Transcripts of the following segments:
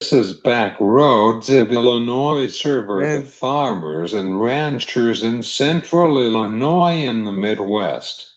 Is back roads of Illinois serve the farmers and ranchers in central Illinois and the Midwest.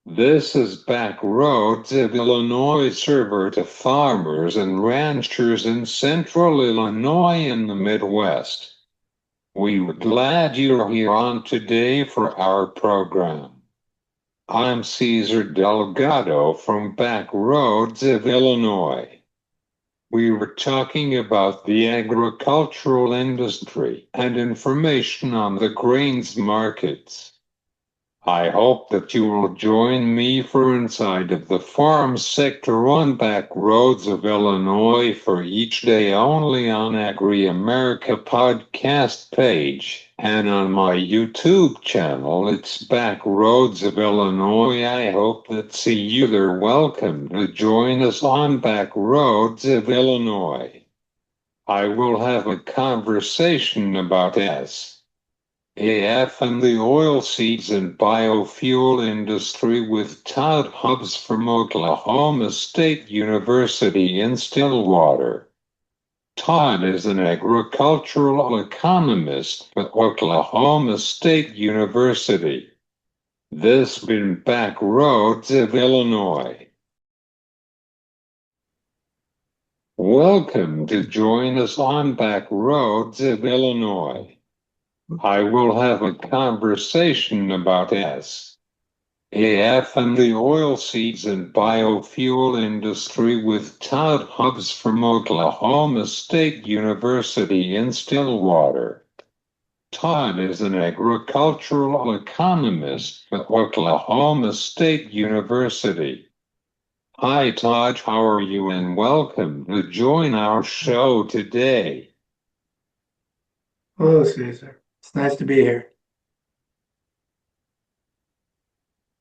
This is back roads of Illinois serve the farmers and ranchers in central Illinois and the Midwest. We're glad you're here on today for our program. I'm Cesar Delgado from Back Roads of Illinois. We were talking about the agricultural industry and information on the grains markets. I hope that you will join me for Inside of the Farm Sector on Back Roads of Illinois for each day only on Agri America podcast page and on my YouTube channel. It's Back Roads of Illinois. I hope that see you there. Welcome to join us on Back Roads of Illinois. I will have a conversation about SAF and the oilseeds and biofuel industry with Todd Hubbs from Oklahoma State University in Stillwater. Todd is an agricultural economist at Oklahoma State University. This has been Back Roads of Illinois. Welcome to join us on Back Roads of Illinois. I will have a conversation about SAF and the oilseeds and biofuel industry with Todd Hubbs from Oklahoma State University in Stillwater. Todd is an agricultural economist at Oklahoma State University. Hi Todd, how are you and welcome to join our show today. Hello, Caesar. It's nice to be here.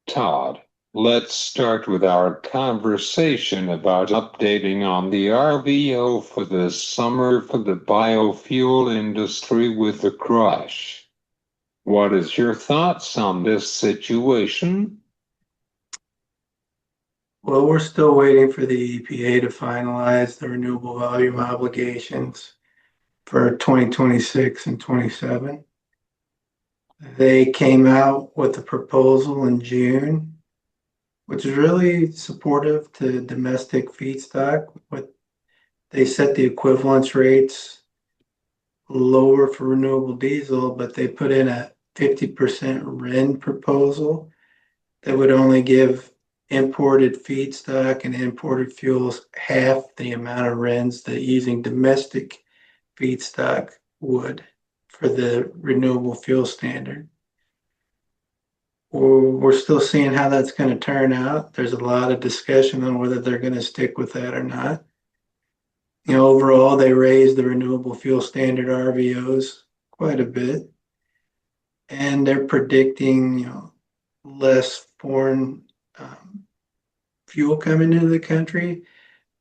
Todd, let's start with our conversation about updating on the RVO for this summer for the biofuel industry with the crush. What is your thoughts on this situation? Well, we're still waiting for the EPA to finalize the renewable volume obligations for 2026 and 27. They came out with a proposal in June, which is really supportive to domestic feedstock. They set the equivalence rates lower for renewable diesel, but they put in a 50% RIN proposal that would only give imported feedstock and imported fuels half the amount of RINs that using domestic feedstock would for the renewable fuel standard. We're still seeing how that's going to turn out. There's a lot of discussion on whether they're going to stick with that or not. Overall, they raised the renewable fuel standard RVOs quite a bit, and they're predicting, less foreign fuel coming into the country,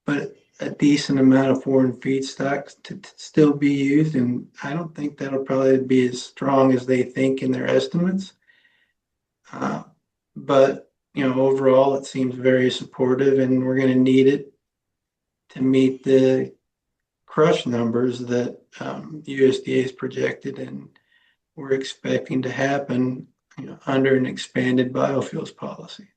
but a decent amount of foreign feedstocks to still be used, and I don't think that'll probably be as strong as they think in their estimates. But overall, it seems very supportive, and we're going to need it to meet the crush numbers that USDA has projected, and we're expecting to happen under an expanded biofuels policy.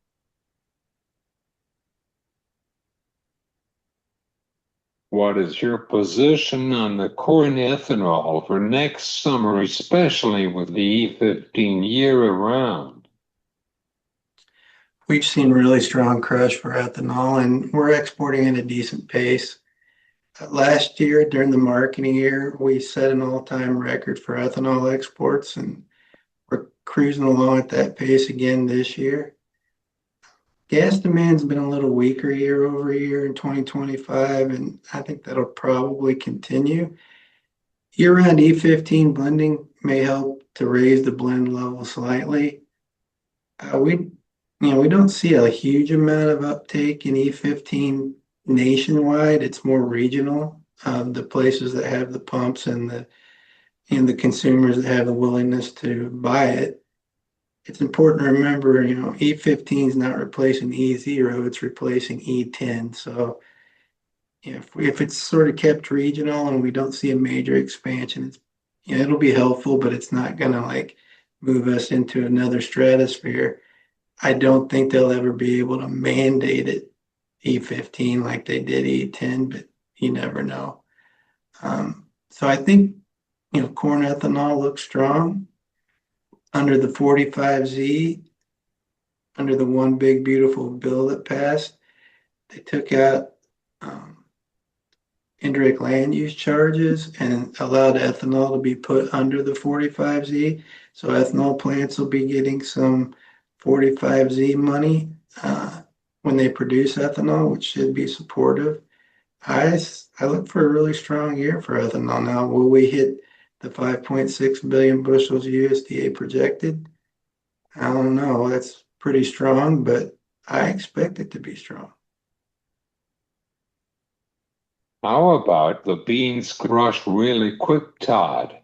What is your position on the corn ethanol for next summer, especially with the E15 year-round? We've seen really strong crush for ethanol, and we're exporting at a decent pace. Last year, during the marketing year, we set an all-time record for ethanol exports, and we're cruising along at that pace again this year. Gas demand's been a little weaker year over year in 2025, and I think that'll probably continue. Year-round E15 blending may help to raise the blend level slightly. We don't see a huge amount of uptake in E15 nationwide. It's more regional. The places that have the pumps and the consumers that have the willingness to buy it. it's important to remember, E15 is not replacing E0, it's replacing E10. So if it's sort of kept regional and we don't see a major expansion, it'll be helpful, but it's not gonna like move us into another stratosphere. I don't think they'll ever be able to mandate it E15 like they did E10, but you never know. So I think, corn ethanol looks strong under the 45Z, under the one big beautiful bill that passed. They took out indirect land use charges and allowed ethanol to be put under the 45Z. So ethanol plants will be getting some 45Z money when they produce ethanol, which should be supportive. I look for a really strong year for ethanol now. Will we hit the 5.6 billion bushels USDA projected? I don't know. That's pretty strong, but I expect it to be strong. How about the beans crush really quick, Todd?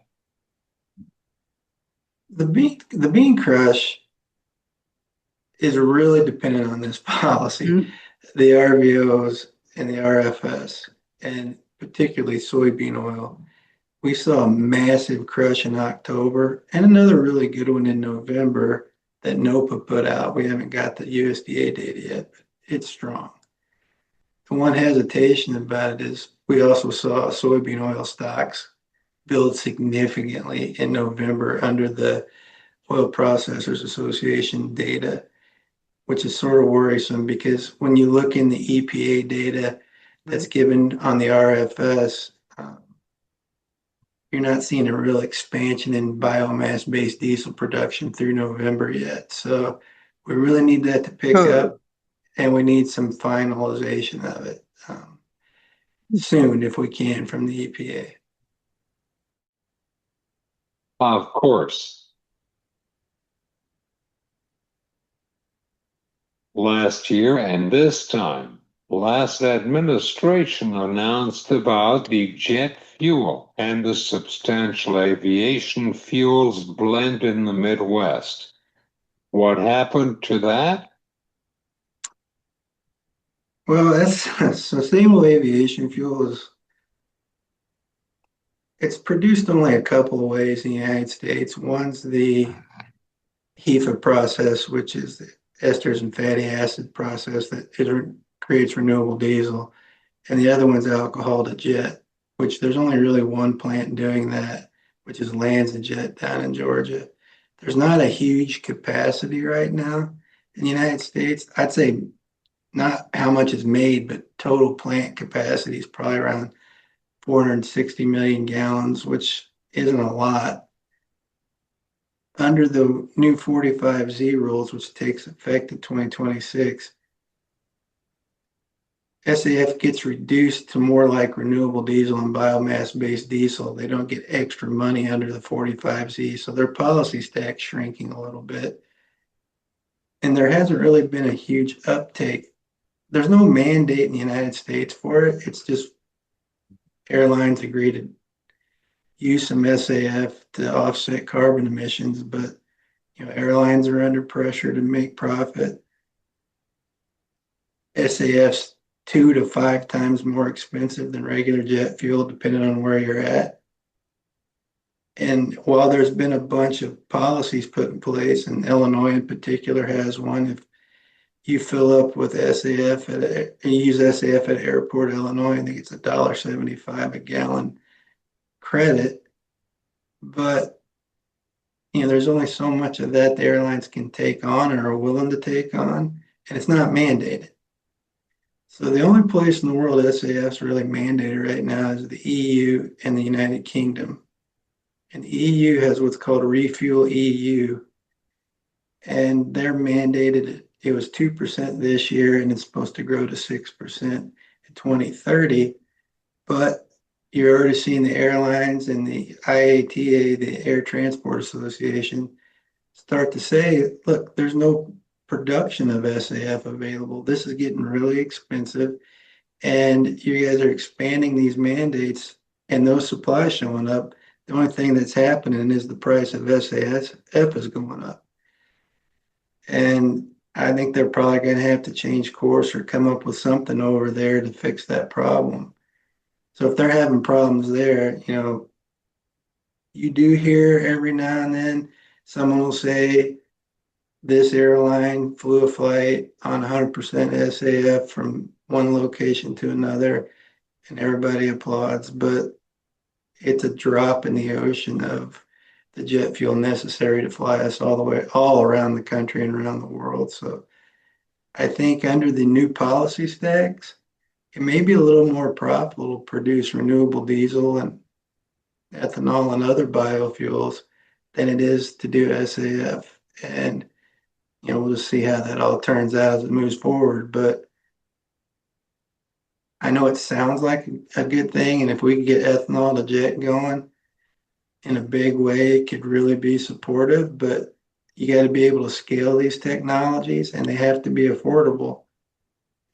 The bean crush is really dependent on this policy, the RVOs and the RFS, and particularly soybean oil. We saw a massive crush in October and another really good one in November that NOPA put out. We haven't got the USDA data yet, but it's strong. The one hesitation about it is we also saw soybean oil stocks build significantly in November under the Oil Processors Association data, which is sort of worrisome because when you look in the EPA data that's given on the RFS, you're not seeing a real expansion in biomass-based diesel production through November yet. So we really need that to pick up, and we need some finalization of it soon if we can from the EPA. Of course. Last year and this time, last administration announced about the jet fuel and the substantial aviation fuels blend in the Midwest. What happened to that? Well, that's sustainable aviation fuel it's produced only a couple of ways in the United States. One's the HEFA process, which is the esters and fatty acid process that creates renewable diesel. And the other one's alcohol to jet, which there's only really one plant doing that, which is LanzaJet down in Georgia. There's not a huge capacity right now in the United States. I'd say not how much is made, but total plant capacity is probably around 460 million gallons, which isn't a lot. Under the new 45Z rules, which takes effect in 2026, SAF gets reduced to more like renewable diesel and biomass-based diesel. They don't get extra money under the 45Z, so their policy stack's shrinking a little bit. And there hasn't really been a huge uptake. There's no mandate in the United States for it. It's just airlines agree to use some SAF to offset carbon emissions, but airlines are under pressure to make profit. SAF's 2 to 5 times more expensive than regular jet fuel, depending on where you're at. And while there's been a bunch of policies put in place, and Illinois in particular has one, if you fill up with SAF and you use SAF at Airport, Illinois, I think it's $1.75 a gallon credit. But there's only so much of that the airlines can take on or are willing to take on, and it's not mandated. So the only place in the world SAF's really mandated right now is the EU and the United Kingdom. And the EU has what's called Refuel EU, and they're mandated. It was 2% this year, and it's supposed to grow to 6% in 2030. But you're already seeing the airlines and the IATA, the Air Transport Association, start to say, look, there's no production of SAF available. This is getting really expensive. And you guys are expanding these mandates and those supplies showing up. The only thing that's happening is the price of SAF is going up. And I think they're probably going to have to change course or come up with something over there to fix that problem. So if they're having problems there, you do hear every now and then someone will say this airline flew a flight on 100% SAF from one location to another, and everybody applauds, but it's a drop in the ocean of the jet fuel necessary to fly us all the way, all around the country and around the world. So I think under the new policy stacks, it may be a little more profitable to produce renewable diesel and ethanol and other biofuels than it is to do SAF. And we'll just see how that all turns out as it moves forward. But I know it sounds like a good thing, and if we could get ethanol to jet going in a big way, it could really be supportive. But you got to be able to scale these technologies, and they have to be affordable.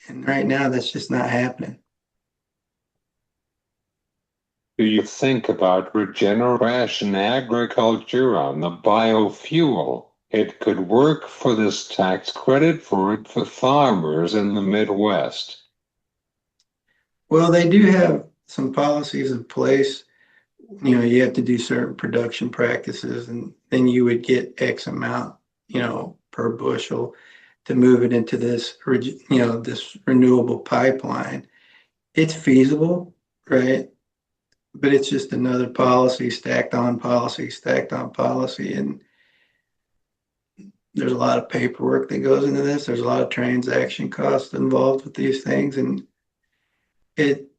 And right now, that's just not happening. Do you think about regeneration agriculture on the biofuel? It could work for this tax credit for farmers in the Midwest. Well, they do have some policies in place. You have to do certain production practices, and then you would get X amount, per bushel to move it into this renewable pipeline. It's feasible, right? But it's just another policy stacked on policy, stacked on policy. And there's a lot of paperwork that goes into this. There's a lot of transaction costs involved with these things. And it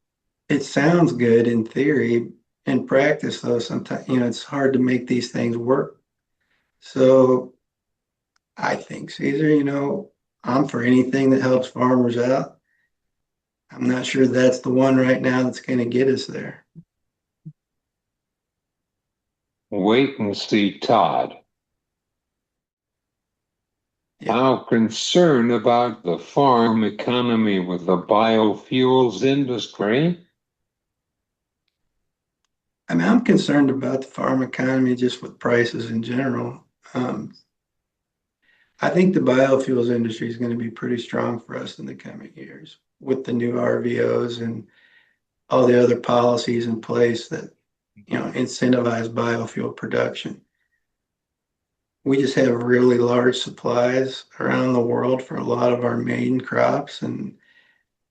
it sounds good in theory. In practice, though, sometimes, it's hard to make these things work. So I think, Caesar, I'm for anything that helps farmers out. I'm not sure that's the one right now that's going to get us there. Wait and see, Todd. Yeah. How concerned about the farm economy with the biofuels industry? I mean, I'm concerned about the farm economy just with prices in general. Um, I think the biofuels industry is going to be pretty strong for us in the coming years with the new RVOs and all the other policies in place that, incentivize biofuel production. We just have really large supplies around the world for a lot of our main crops, and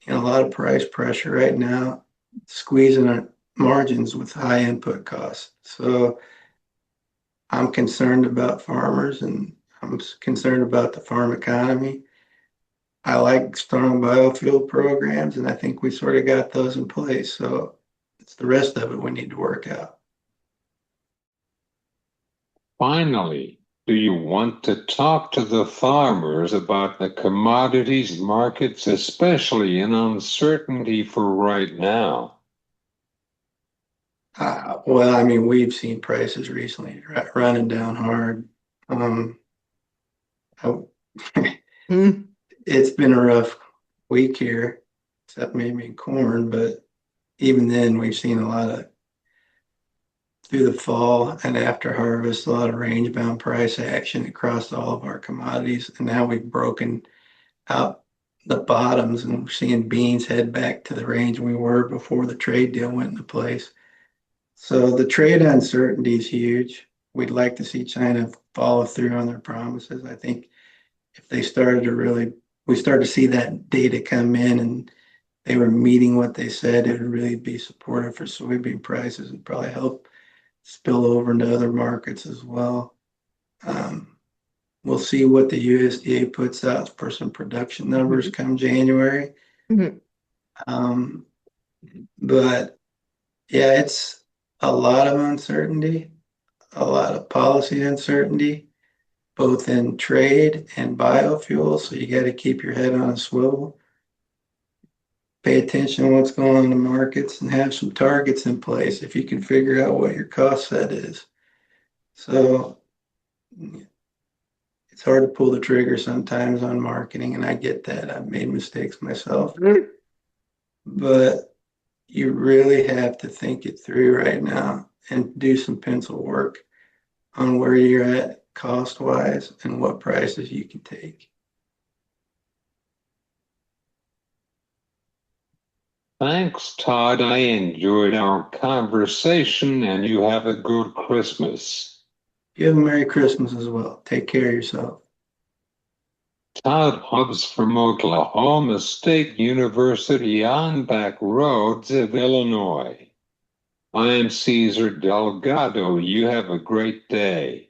a lot of price pressure right now, squeezing our margins with high input costs. So I'm concerned about farmers, and I'm concerned about the farm economy. I like strong biofuel programs, and I think we sort of got those in place. So it's the rest of it we need to work out. Finally, do you want to talk to the farmers about the commodities markets, especially in uncertainty for right now? Well, I mean, we've seen prices recently running down hard. Um, I- Hmm. it's been a rough week here, except maybe in corn, but even then, we've seen a lot of through the fall and after harvest, a lot of range bound price action across all of our commodities. And now we've broken out the bottoms, and we're seeing beans head back to the range we were before the trade deal went into place. So the trade uncertainty is huge. We'd like to see China follow through on their promises. I think if they started to really, we started to see that data come in and they were meeting what they said, it would really be supportive for soybean prices and probably help spill over into other markets as well. Um, we'll see what the USDA puts out for some production numbers come January. Mhm. Um, but yeah, it's a lot of uncertainty, a lot of policy uncertainty, both in trade and biofuels. So you got to keep your head on a swivel, pay attention to what's going on in the markets, and have some targets in place if you can figure out what your cost set is. So it's hard to pull the trigger sometimes on marketing, and I get that. I've made mistakes myself, but you really have to think it through right now and do some pencil work on where you're at cost-wise and what prices you can take. Thanks, Todd. I enjoyed our conversation, and you have a good Christmas. You have a Merry Christmas as well. Take care of yourself. Todd Hubbs from Oklahoma State University on back roads of Illinois. I'm Cesar Delgado. You have a great day.